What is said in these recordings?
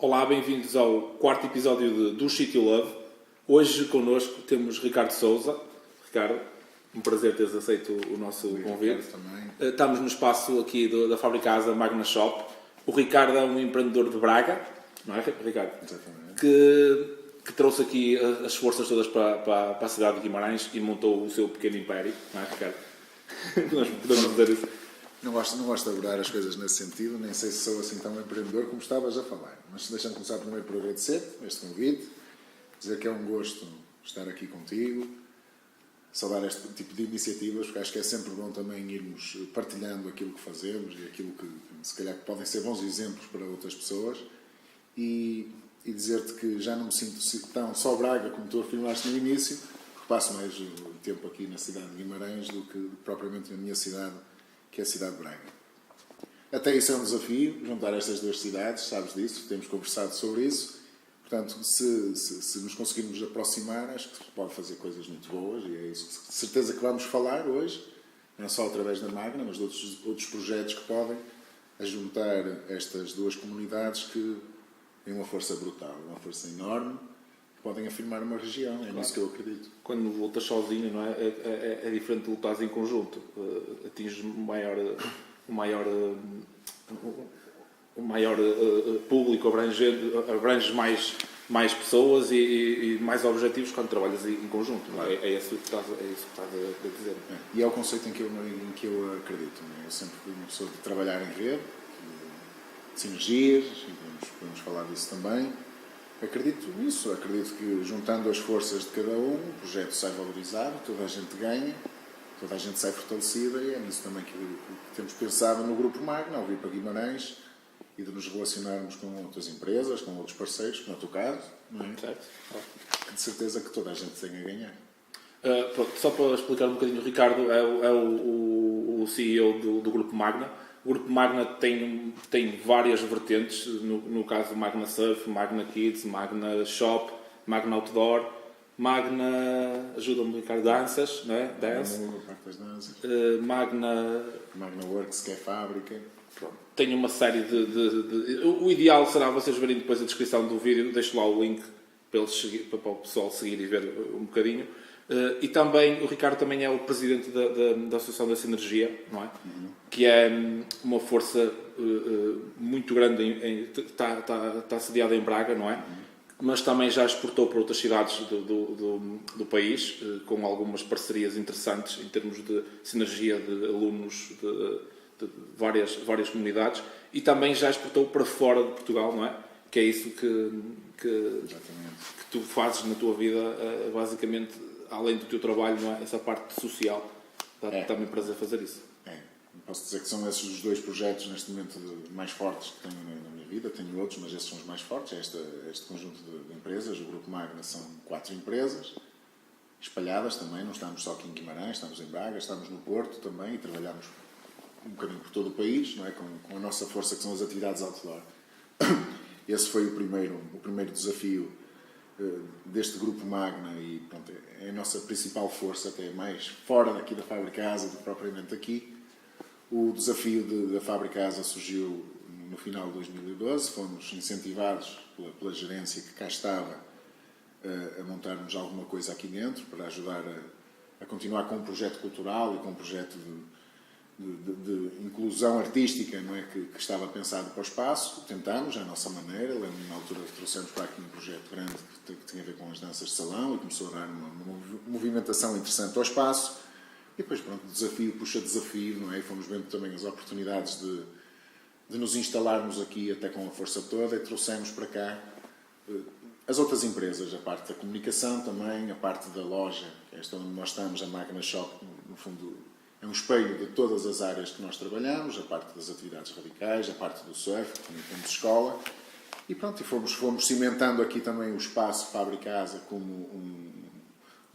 Olá, bem-vindos ao quarto episódio do Shit You Love. Hoje connosco temos Ricardo Souza. Ricardo, um prazer teres aceito o nosso convite. Estamos no espaço aqui da Fábrica Asa Magna Shop. O Ricardo é um empreendedor de Braga, não é, Ricardo? Exatamente. Que trouxe aqui as forças todas para a cidade de Guimarães e montou o seu pequeno império, não é, Ricardo? Nós podemos dizer isso. Não gosto de abordar as coisas nesse sentido, nem sei se sou assim tão empreendedor como estavas a falar. Mas deixa-me começar primeiro por agradecer-te este convite, dizer que é um gosto estar aqui contigo, saudar este tipo de iniciativas, porque acho que é sempre bom também irmos partilhando aquilo que fazemos e aquilo que se calhar podem ser bons exemplos para outras pessoas. E dizer-te que já não me sinto tão só Braga como tu afirmaste no início, porque passo mais tempo aqui na cidade de Guimarães do que propriamente na minha cidade, que é a cidade de Braga. Até isso é um desafio, juntar estas duas cidades, sabes disso, temos conversado sobre isso. Portanto, se nos conseguirmos aproximar, acho que se pode fazer coisas muito boas e é isso de certeza que vamos falar hoje, não só através da Magna, mas de outros projetos que podem ajuntar estas duas comunidades que têm uma força brutal, uma força enorme, que podem afirmar uma região, é nisso que eu acredito. Quando lutas sozinho, não é? É diferente de lutares em conjunto. Atinges o maior público, abranges mais pessoas e mais objetivos quando trabalhas em conjunto. Não é? É isso que estás a dizer. E é o conceito em que eu acredito. Não é? Eu sempre fui uma pessoa de trabalhar em rede, de sinergias, e podemos falar disso também. Acredito nisso, acredito que juntando as forças de cada um, o projeto sai valorizado, toda a gente ganha, toda a gente sai fortalecida e é nisso também que temos pensado no Grupo Magna, ao vir para Guimarães e de nos relacionarmos com outras empresas, com outros parceiros, como é o teu caso, não é? Certo. Que de certeza que toda a gente tem a ganhar. Só para explicar um bocadinho, o Ricardo é o CEO do Grupo Magna. O Grupo Magna tem várias vertentes, no caso Magna Surf, Magna Kids, Magna Shop, Magna Outdoor, Magna, ajuda-me Ricardo, Danças, não é? Dance. Magna Works, que é fábrica. Pronto. Tem uma série de... O ideal será vocês verem depois a descrição do vídeo, deixo lá o link para o pessoal seguir e ver um bocadinho. E também, o Ricardo também é o presidente da Associação da Sinergia, não é? Que é uma força muito grande, está sediada em Braga, não é? Mas também já exportou para outras cidades do país, com algumas parcerias interessantes em termos de sinergia de alunos de várias comunidades, e também já exportou para fora de Portugal, não é? Que é isso que tu fazes na tua vida, basicamente, além do teu trabalho, não é? Essa parte social, dá-te também prazer fazer isso. Posso dizer que são esses os dois projetos neste momento mais fortes que tenho na minha vida. Tenho outros, mas esses são os mais fortes. Este conjunto de empresas, o Grupo Magna, são 4 empresas espalhadas também. Não estamos só aqui em Guimarães, estamos em Braga, estamos no Porto também e trabalhamos um bocadinho por todo o país, não é? Com a nossa força, que são as atividades outdoor. Esse foi o primeiro desafio deste Grupo Magna e pronto, é a nossa principal força, até mais fora daqui da Fábrica Asa do que propriamente aqui. O desafio da Fábrica Asa surgiu no final de 2012, fomos incentivados pela gerência que cá estava a montarmos alguma coisa aqui dentro para ajudar a continuar com um projeto cultural e com um projeto de inclusão artística, não é, que estava pensado para o espaço. Tentámos, à nossa maneira. Lembro-me, na altura, que trouxemos para aqui um projeto grande que tinha a ver com as danças de salão e começou a dar uma movimentação interessante ao espaço. E depois, pronto, desafio puxa desafio, não é? E fomos vendo também as oportunidades de nos instalarmos aqui até com a força toda e trouxemos para cá as outras empresas, a parte da comunicação também, a parte da loja, que é esta onde nós estamos, a Magna Shop, no fundo, é um espelho de todas as áreas que nós trabalhamos, a parte das atividades radicais, a parte do surf, também temos escola. E pronto, e fomos cimentando aqui também o espaço Fábrica Asa como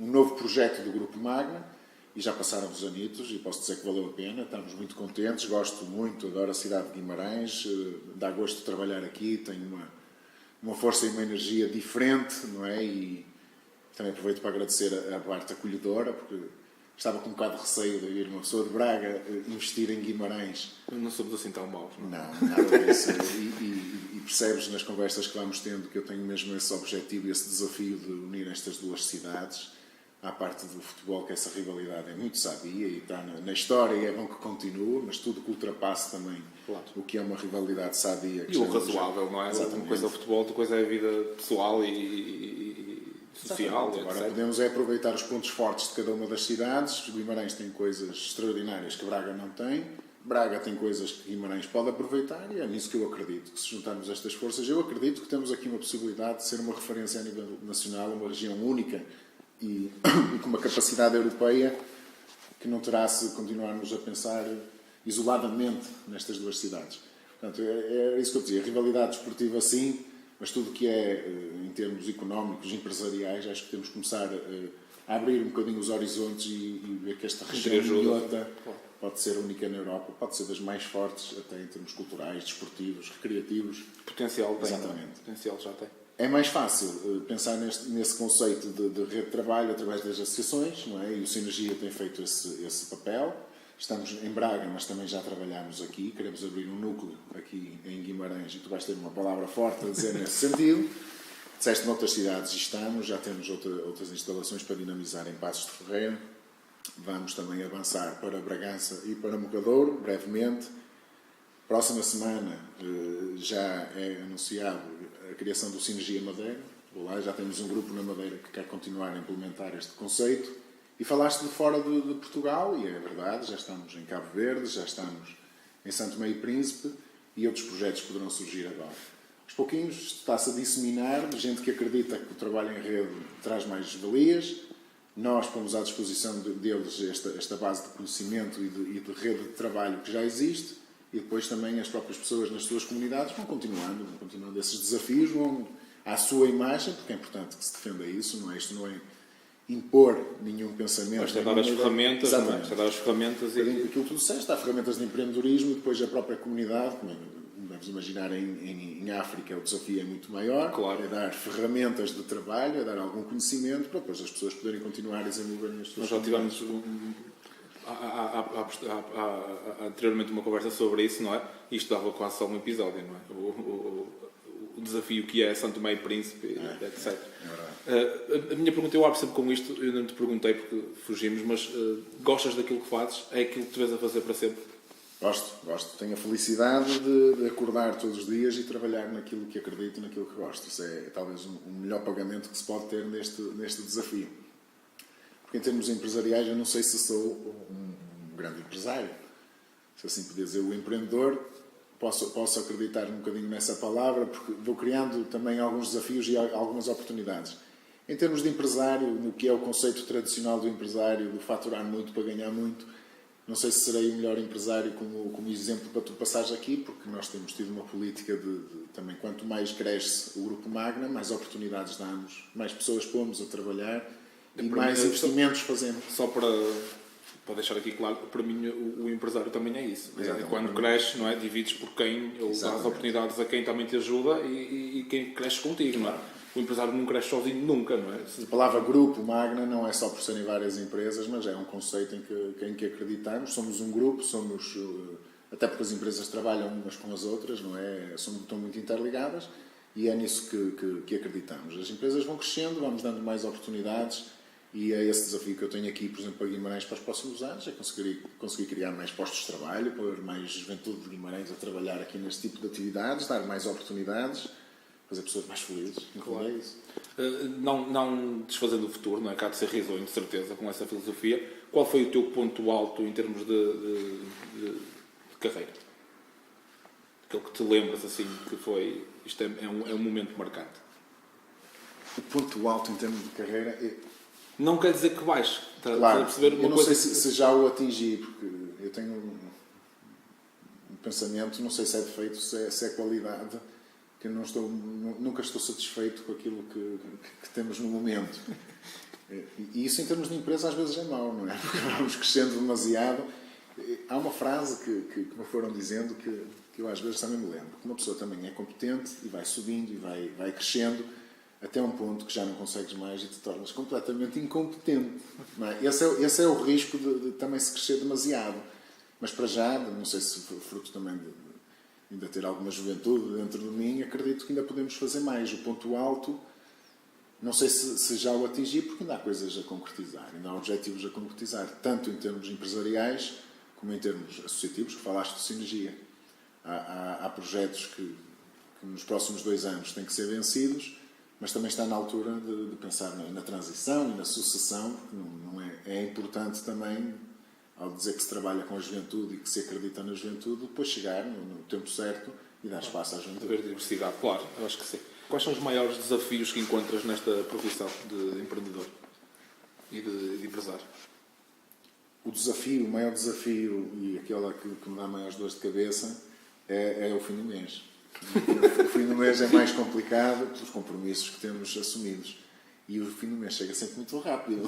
um novo projeto do Grupo Magna. E já passaram os anitos e posso dizer que valeu a pena, estamos muito contentes, gosto muito, adoro a cidade de Guimarães, dá gosto de trabalhar aqui, tenho uma força e uma energia diferente, não é? E também aproveito para agradecer a parte acolhedora, porque estava com um bocado de receio de ir uma pessoa de Braga investir em Guimarães. Não somos assim tão maus, não? Não, nada disso. E percebes nas conversas que vamos tendo que eu tenho mesmo esse objetivo, esse desafio de unir estas duas cidades. À parte do futebol, que essa rivalidade é muito sabia e está na história e é bom que continue, mas tudo que ultrapasse também o que é uma rivalidade sadia. E o razoável, não é? Exatamente. Uma coisa é o futebol, outra coisa é a vida pessoal e social. Agora podemos aproveitar os pontos fortes de cada uma das cidades. Guimarães tem coisas extraordinárias que Braga não tem. Braga tem coisas que Guimarães pode aproveitar e é nisso que eu acredito, que se juntarmos estas forças, eu acredito que temos aqui uma possibilidade de ser uma referência a nível nacional, uma região única e com uma capacidade europeia que não terá se continuarmos a pensar isoladamente nestas duas cidades. Portanto, é isso que eu dizia, rivalidade desportiva sim, mas tudo que é em termos económicos, empresariais, acho que temos que começar a abrir um bocadinho os horizontes e ver que esta região minhota pode ser única na Europa, pode ser das mais fortes até em termos culturais, desportivos, recreativos. Potencial tem. Exatamente. Potencial já tem. É mais fácil pensar nesse conceito de rede de trabalho através das associações, não é? E o Sinergia tem feito esse papel. Estamos em Braga, mas também já trabalhamos aqui. Queremos abrir um núcleo aqui em Guimarães e tu vais ter uma palavra forte a dizer nesse sentido. Disseste noutras cidades e estamos, já temos outras instalações para dinamizar em Passos de Ferreira. Vamos também avançar para Bragança e para Mogadouro, brevemente. Próxima semana já é anunciado a criação do Sinergia Madeira. Lá já temos um grupo na Madeira que quer continuar a implementar este conceito. E falaste de fora de Portugal, e é verdade, já estamos em Cabo Verde, já estamos em Santo Tomé e Príncipe, e outros projetos poderão surgir agora. Aos pouquinhos está-se a disseminar, gente que acredita que o trabalho em rede traz mais valias. Nós pomos à disposição deles esta base de conhecimento e de rede de trabalho que já existe, e depois também as próprias pessoas nas suas comunidades vão continuando esses desafios, vão à sua imagem, porque é importante que se defenda isso, não é? Isto não é impor nenhum pensamento. Mas dar as ferramentas, não é? Dar as ferramentas e... Aquilo que tu disseste, há ferramentas de empreendedorismo e depois a própria comunidade, como devemos imaginar em África o desafio é muito maior, claro. É dar ferramentas de trabalho, é dar algum conhecimento para depois as pessoas poderem continuar a desenvolver as suas. Nós já tivemos anteriormente uma conversa sobre isso, não é? Isto dava quase só um episódio, não é? O desafio que é Santo Tomé e Príncipe, etc. A minha pergunta, eu abro sempre com isto, eu não te perguntei porque fugimos, mas gostas daquilo que fazes? É aquilo que te vês a fazer para sempre? Gosto. Tenho a felicidade de acordar todos os dias e trabalhar naquilo que acredito e naquilo que gosto. Isso é talvez o melhor pagamento que se pode ter neste desafio. Porque em termos empresariais eu não sei se sou um grande empresário. Se assim podia dizer, o empreendedor, posso acreditar um bocadinho nessa palavra, porque vou criando também alguns desafios e algumas oportunidades. Em termos de empresário, no que é o conceito tradicional do empresário, de faturar muito para ganhar muito, não sei se serei o melhor empresário como exemplo para tu passares aqui, porque nós temos tido uma política de também, quanto mais cresce o Grupo Magna, mais oportunidades damos, mais pessoas pomos a trabalhar e mais investimentos fazemos. Só para deixar aqui claro, para mim o empresário também é isso. Exatamente. Quando cresce, não é? Divides por quem, ou dás oportunidades a quem também te ajuda e quem cresce contigo, não é? O empresário não cresce sozinho nunca, não é? A palavra Grupo Magna não é só por serem várias empresas, mas é um conceito em que acreditamos. Somos um grupo, até porque as empresas trabalham umas com as outras, não é? Estão muito interligadas e é nisso que acreditamos. As empresas vão crescendo, vamos dando mais oportunidades e é esse desafio que eu tenho aqui, por exemplo, para Guimarães para os próximos anos, é conseguir criar mais postos de trabalho, pôr mais juventude de Guimarães a trabalhar aqui neste tipo de atividades, dar mais oportunidades, fazer pessoas mais felizes. Claro. É isso. Não desfazendo o futuro, não é? Cá de ser risonho, de certeza, com essa filosofia. Qual foi o teu ponto alto em termos de carreira? Aquele que te lembras, assim, que foi... Isto é um momento marcante. O ponto alto em termos de carreira... Não quer dizer que vais. Claro, a perceber uma eu não coisa sei se já o atingi, porque eu tenho um pensamento, não sei se é defeito, se é qualidade, que eu nunca estou satisfeito com aquilo que temos no momento. E isso em termos de empresa às vezes é mau, não é? Porque vamos crescendo demasiado. Há uma frase que me foram dizendo que eu às vezes também me lembro, que uma pessoa também é competente e vai subindo e vai crescendo, até um ponto que já não consegues mais e te tornas completamente incompetente. Não é? Esse é o risco de também se crescer demasiado. Mas para já, não sei se fruto também de ainda ter alguma juventude dentro de mim, acredito que ainda podemos fazer mais. O ponto alto, não sei se já o atingi, porque ainda há coisas a concretizar, ainda há objetivos a concretizar, tanto em termos empresariais como em termos associativos, que falaste de sinergia. Há projetos que nos próximos 2 anos têm que ser vencidos, mas também está na altura de pensar na transição e na sucessão, porque não é importante também, ao dizer que se trabalha com a juventude e que se acredita na juventude, depois chegar no tempo certo e dar espaço à juventude. Haver diversidade, claro, eu acho que sim. Quais são os maiores desafios que encontras nesta profissão de empreendedor e de empresário? O maior desafio e aquele que me dá maiores dores de cabeça é o fim do mês. O fim do mês é mais complicado pelos compromissos que temos assumidos. E o fim do mês chega sempre muito rápido.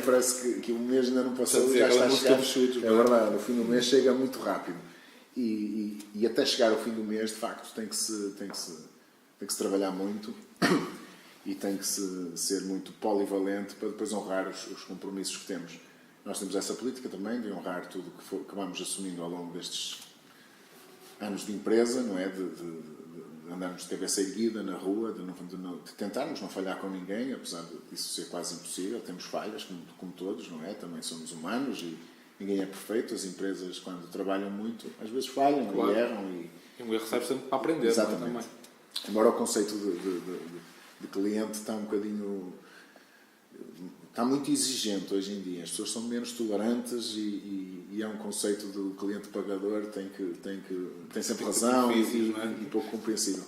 Parece que o mês ainda não passou e já está a chegar. É verdade, o fim do mês chega muito rápido. E até chegar ao fim do mês, de facto, tem que se trabalhar muito e tem que se ser muito polivalente para depois honrar os compromissos que temos. Nós temos essa política também de honrar tudo que vamos assumindo ao longo destes anos de empresa, não é? De andarmos de cabeça erguida na rua, de tentarmos não falhar com ninguém, apesar disso ser quase impossível. Temos falhas, como todos, não é? Também somos humanos e ninguém é perfeito. As empresas, quando trabalham muito, às vezes falham, claro, e erram. E um erro serve sempre para aprender. Exatamente. Também. Embora o conceito de cliente está um bocadinho... Está muito exigente hoje em dia. As pessoas são menos tolerantes e é um conceito do cliente pagador tem sempre razão e pouco compreensível.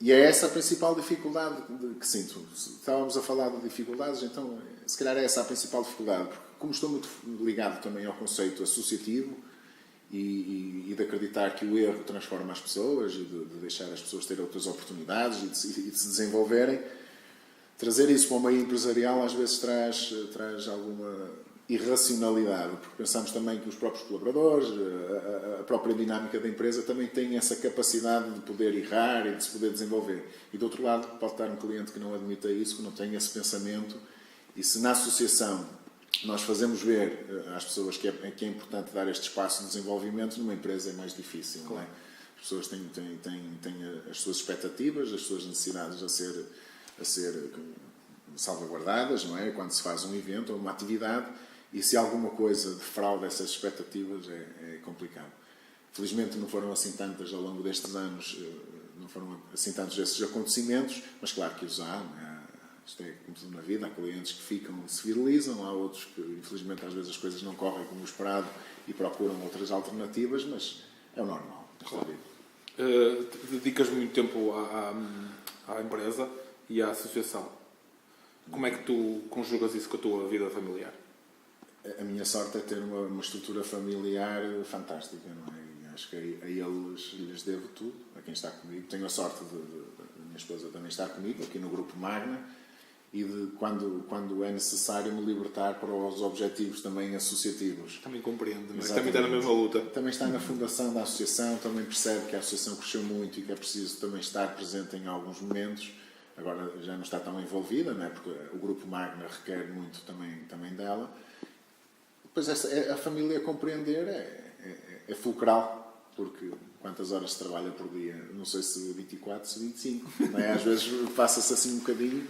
E é essa a principal dificuldade que sinto. Estávamos a falar de dificuldades, então se calhar é essa a principal dificuldade. Porque como estou muito ligado também ao conceito associativo e de acreditar que o erro transforma as pessoas e de deixar as pessoas ter outras oportunidades e de se desenvolverem, trazer isso para o meio empresarial às vezes traz alguma irracionalidade, porque pensamos também que os próprios colaboradores, a própria dinâmica da empresa também tem essa capacidade de poder errar e de se poder desenvolver. E do outro lado pode estar um cliente que não admita isso, que não tem esse pensamento, e se na associação nós fazemos ver às pessoas que é importante dar este espaço de desenvolvimento, numa empresa é mais difícil. Claro. Não é? As pessoas têm as suas expectativas, as suas necessidades a ser salvaguardadas, não é? Quando se faz um evento ou uma atividade, e se alguma coisa defrauda essas expectativas é complicado. Felizmente não foram assim tantas ao longo destes anos, não foram assim tantos esses acontecimentos, mas claro que os há, não é? Isto é como tudo na vida, há clientes que ficam, se fidelizam, há outros que infelizmente às vezes as coisas não correm como esperado e procuram outras alternativas, mas é o normal. Claro. Dedicas muito tempo à empresa e à associação. Como é que tu conjugas isso com a tua vida familiar? A minha sorte é ter uma estrutura familiar fantástica, não é? E acho que a eles lhes devo tudo, a quem está comigo. Tenho a sorte de minha esposa também estar comigo, aqui no Grupo Magna, e de, quando é necessário, me libertar para os objetivos também associativos. Também compreendo, mas também está na mesma luta. Também está na fundação da associação, também percebe que a associação cresceu muito e que é preciso também estar presente em alguns momentos. Agora já não está tão envolvida, não é? Porque o Grupo Magna requer muito também dela. Depois a família compreender é fulcral, porque quantas horas se trabalha por dia? Não sei se 24, se 25. Não é? Às vezes passa-se assim um bocadinho,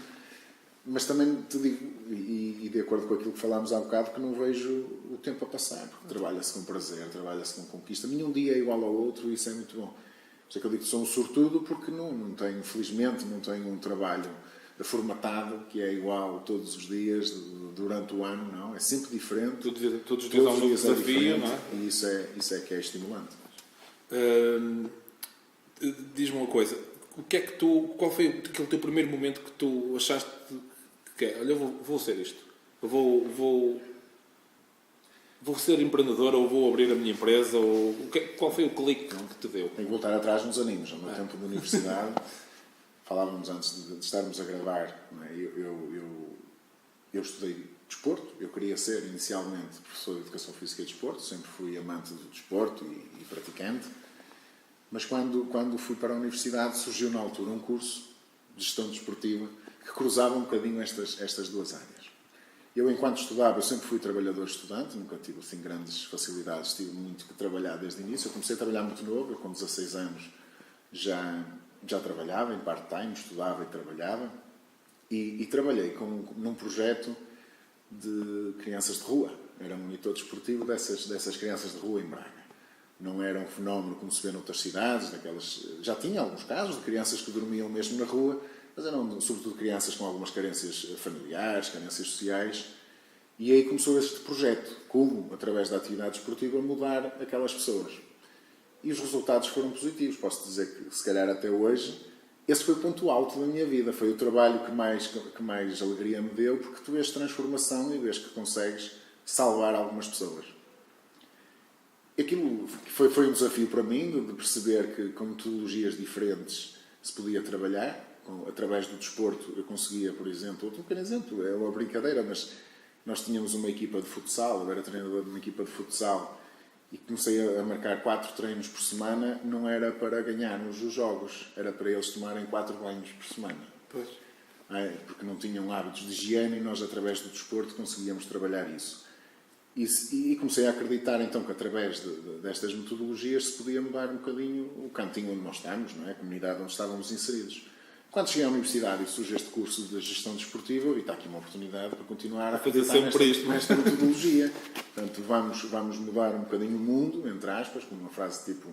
mas também te digo, e de acordo com aquilo que falámos há bocado, que não vejo o tempo a passar, porque trabalha-se com prazer, trabalha-se com conquista. Nenhum dia é igual ao outro e isso é muito bom. Por isso é que eu digo que sou um sortudo, porque não tenho, felizmente, não tenho um trabalho formatado que é igual todos os dias durante o ano, não. É sempre diferente. Todos os dias há um novo desafio, não é? E isso é que é estimulante. Diz-me uma coisa, qual foi aquele teu primeiro momento que tu achaste que olha, eu vou ser isto, eu vou ser empreendedor ou vou abrir a minha empresa, qual foi o clique que te deu? Tenho que voltar atrás nos aninhos, no meu tempo de universidade. Falávamos antes de estarmos a gravar, não é? Eu estudei desporto, eu queria ser inicialmente professor de Educação Física e Desporto, sempre fui amante do desporto e praticante, mas quando fui para a universidade surgiu na altura um curso gestão desportiva, que cruzavam um bocadinho estas duas áreas. Eu, enquanto estudava, eu sempre fui trabalhador estudante, nunca tive assim grandes facilidades, tive muito que trabalhar desde o início. Eu comecei a trabalhar muito novo, eu com 16 anos já trabalhava em part-time, estudava e trabalhava. E trabalhei num projeto de crianças de rua. Era monitor desportivo dessas crianças de rua em Braga. Não era um fenómeno como se vê noutras cidades, já tinha alguns casos de crianças que dormiam mesmo na rua, mas eram sobretudo crianças com algumas carências familiares, carências sociais. E aí começou este projeto, como, através da atividade desportiva, mudar aquelas pessoas. E os resultados foram positivos. Posso dizer que, se calhar até hoje, esse foi o ponto alto da minha vida. Foi o trabalho que mais alegria me deu, porque tu vês transformação e vês que consegues salvar algumas pessoas. Aquilo foi um desafio para mim, de perceber que com metodologias diferentes se podia trabalhar. Através do desporto eu conseguia, por exemplo, outro pequeno exemplo, é uma brincadeira, mas nós tínhamos uma equipa de futsal, eu era treinador de uma equipa de futsal e comecei a marcar 4 treinos por semana. Não era para ganharmos os jogos, era para eles tomarem 4 banhos por semana. Pois. Porque não tinham hábitos de higiene e nós, através do desporto, conseguíamos trabalhar isso. E comecei a acreditar, então, que através destas metodologias se podia mudar um bocadinho o cantinho onde nós estamos, não é? A comunidade onde estávamos inseridos. Quando cheguei à universidade e surge este curso de gestão desportiva, e está aqui uma oportunidade para continuar a fazer sempre nesta metodologia. Portanto, vamos mudar um bocadinho o mundo, entre aspas, com uma frase tipo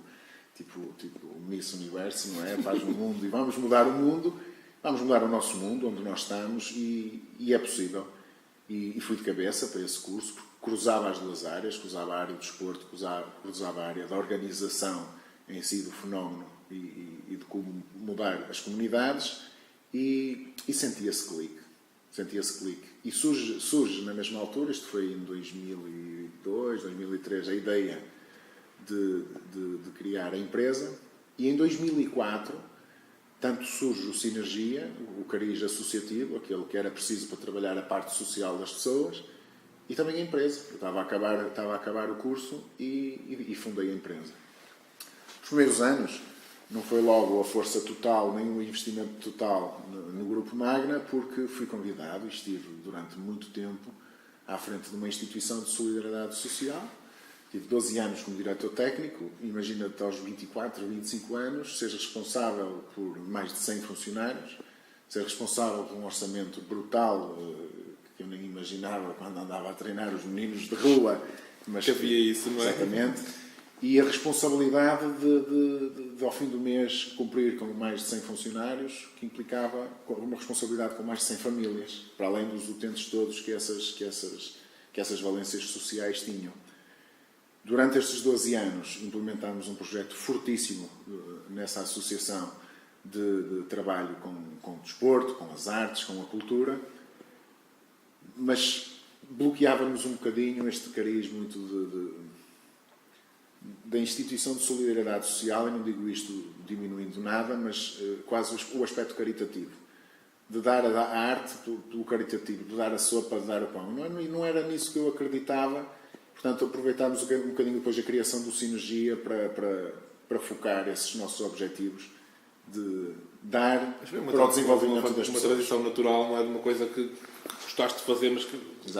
Miss Universo, não é? Faz o mundo e vamos mudar o mundo, vamos mudar o nosso mundo, onde nós estamos, e é possível. E fui de cabeça para esse curso, porque cruzava as duas áreas, cruzava a área do desporto, cruzava a área da organização em si, do fenómeno, e de como mudar as comunidades, e sentia-se clique. E surge na mesma altura, isto foi em 2002, 2003, a ideia de criar a empresa, e em 2004, tanto surge o Sinergia, o cariz associativo, aquele que era preciso para trabalhar a parte social das pessoas, e também a empresa. Eu estava a acabar o curso e fundei a empresa. Os primeiros anos não foi logo a força total, nem o investimento total no Grupo Magna, porque fui convidado e estive durante muito tempo à frente de uma instituição de solidariedade social. Tive 12 anos como diretor técnico. Imagina-te, aos 24, 25 anos, seres responsável por mais de 100 funcionários, ser responsável por um orçamento brutal, que eu nem imaginava quando andava a treinar os meninos de rua. Mas que havia isso, não é? Exatamente. E a responsabilidade de, ao fim do mês, cumprir com mais de 100 funcionários, que implicava uma responsabilidade com mais de 100 famílias, para além dos utentes todos que essas valências sociais tinham. Durante estes 12 anos, implementámos um projeto fortíssimo nessa associação de trabalho com o desporto, com as artes, com a cultura, mas bloqueávamos um bocadinho este cariz muito da instituição de solidariedade social, e não digo isto diminuindo nada, mas quase o aspecto caritativo. De dar a arte do caritativo, de dar a sopa, de dar o pão. Não era nisso que eu acreditava. Portanto, aproveitámos um bocadinho depois a criação do Sinergia para focar esses nossos objetivos de dar para o desenvolvimento das pessoas. Uma tradição natural, não é de uma coisa que gostaste de fazer, mas que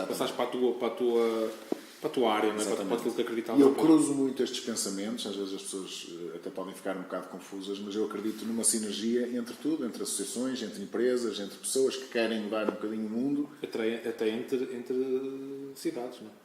passaste para a tua área, não é? Para aquilo que acreditavas. E eu cruzo muito estes pensamentos, às vezes as pessoas até podem ficar um bocado confusas, mas eu acredito numa sinergia entre tudo, entre associações, entre empresas, entre pessoas que querem mudar um bocadinho o mundo. Até entre cidades, não é?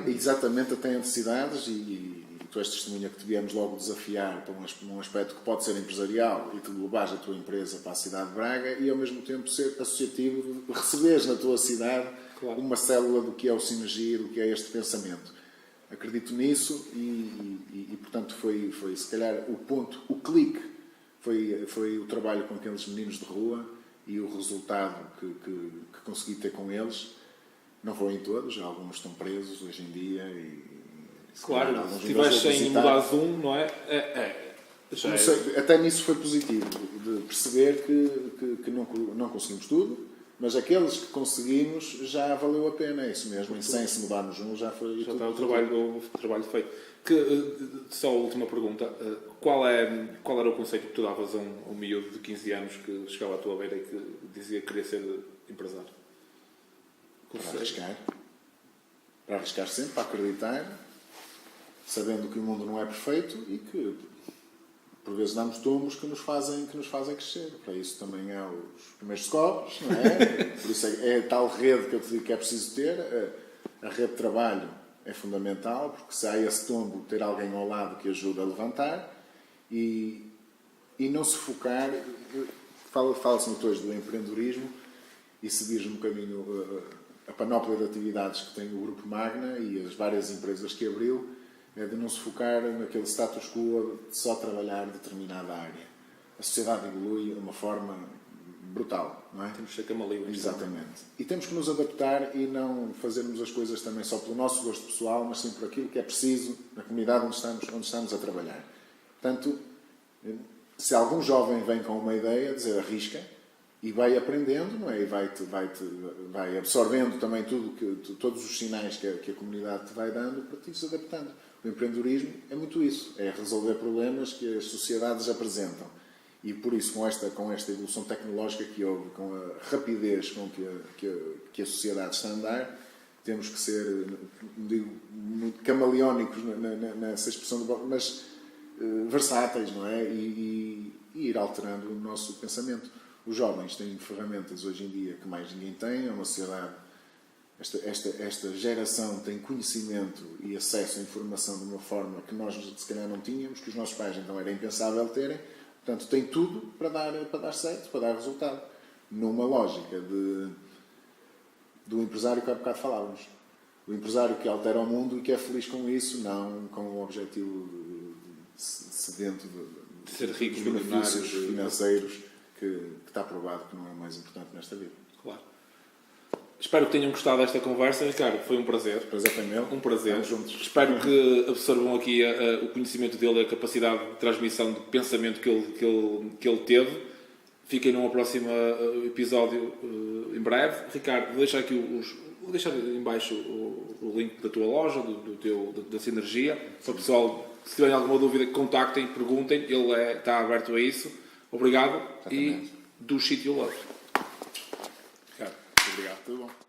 Exatamente, até entre cidades, e tu és testemunha que te viemos logo desafiar para um aspecto que pode ser empresarial e tu levares a tua empresa para a cidade de Braga, e ao mesmo tempo ser associativo, de receberes na tua cidade, claro, uma célula do que é o Sinergia, do que é este pensamento. Acredito nisso e portanto foi se calhar o clique foi o trabalho com aqueles meninos de rua e o resultado que consegui ter com eles. Não vou em todos, alguns estão presos hoje em dia claro, se estiveres sem mudar um, não é? Até nisso foi positivo, de perceber que não conseguimos tudo, Mas aqueles que conseguimos já valeu a pena, é isso mesmo. E sem se mudarmos um já foi. Já está o trabalho feito. Só a última pergunta. Qual era o conceito que tu davas a um miúdo de 15 anos que chegava à tua beira e que dizia que queria ser empresário? Para arriscar. Para arriscar sempre, para acreditar, sabendo que o mundo não é perfeito e que por vezes damos tomos que nos fazem crescer. Para isso também há os primeiros socorros, não é? Por isso é tal rede que eu te digo que é preciso ter. A rede de trabalho é fundamental, porque se há esse tombo, ter alguém ao lado que ajude a levantar e não se focar. Fala-se muito hoje do empreendedorismo e seguir um bocadinho a panóplia de atividades que tem o Grupo Magna e as várias empresas que abriu, é de não se focar naquele status quo de só trabalhar determinada área. A sociedade evolui de uma forma brutal, não é? Temos que ser camaleões. Exatamente. E temos que nos adaptar e não fazermos as coisas também só pelo nosso gosto pessoal, mas sim por aquilo que é preciso na comunidade onde estamos a trabalhar. Portanto, se algum jovem vem com uma ideia, dizer arrisca, e vai aprendendo, não é? E vai absorvendo também todos os sinais que a comunidade te vai dando para te ir se adaptando. O empreendedorismo é muito isso, é resolver problemas que as sociedades apresentam. E por isso, com esta evolução tecnológica que houve, com a rapidez com que a sociedade está a andar, temos que ser, digo, muito camaleónicos nessa expressão, mas versáteis, não é? E ir alterando o nosso pensamento. Os jovens têm ferramentas hoje em dia que mais ninguém tem, é uma sociedade. Esta geração tem conhecimento e acesso à informação de uma forma que nós, se calhar, não tínhamos, que os nossos pais então era impensável terem. Portanto, tem tudo para dar certo, para dar resultado. Numa lógica do empresário que há bocado falávamos. O empresário que altera o mundo e que é feliz com isso, não com o objetivo sedento de ser rico, dos benefícios financeiros, que está provado que não é o mais importante nesta vida. Claro. Espero que tenham gostado desta conversa, Ricardo. Foi um prazer. O prazer foi meu. Um prazer. Estamos juntos. Espero que absorvam aqui o conhecimento dele, a capacidade de transmissão de pensamento que ele teve. Fiquem num próximo episódio em breve. Ricardo, vou deixar aqui vou deixar em baixo o link da tua loja, da Sinergia. Para o pessoal, se tiverem alguma dúvida, contactem, perguntem. Ele está aberto a isso. Obrigado. Exatamente. E do Shit You Love. Obrigado. Tudo bom.